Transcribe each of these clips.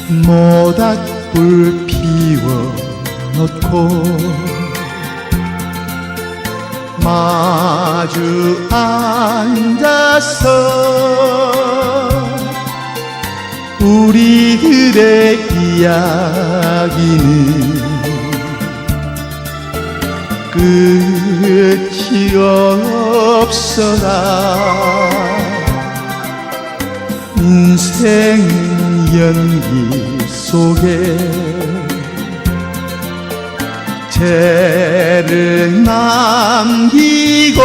모닥불 피워놓고 마주 앉아서 우리들의 이야기는 끝이 없어라. 인생 연기 속에 죄를 남기고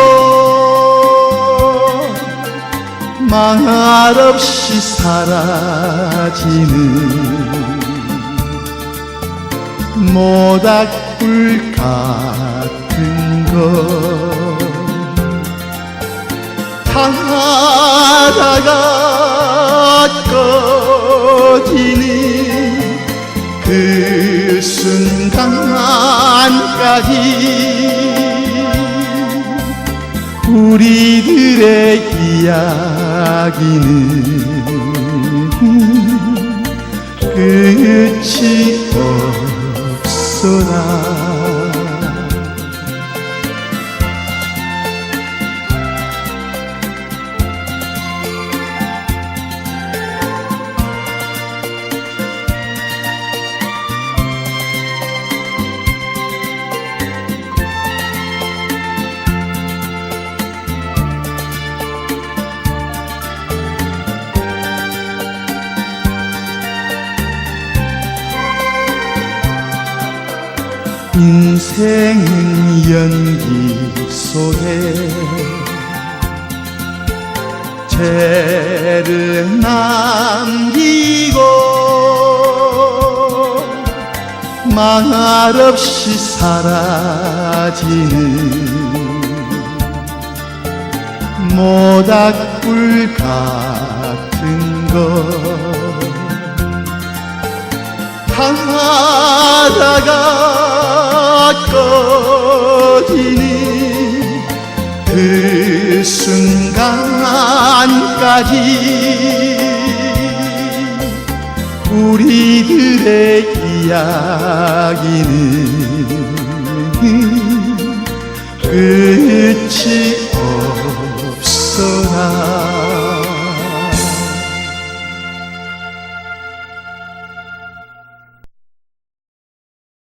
말없이 사라지는 모닥불 같은 것 타다가 꺼지는 그 순간까지 우리들의 이야기는 끝이 없어라. 인생은 연기 속에 죄를 남기고 말없이 사라지는 모닥불 같은 것 하다가 꺼지는 그 순간까지 우리들의 이야기는 끝이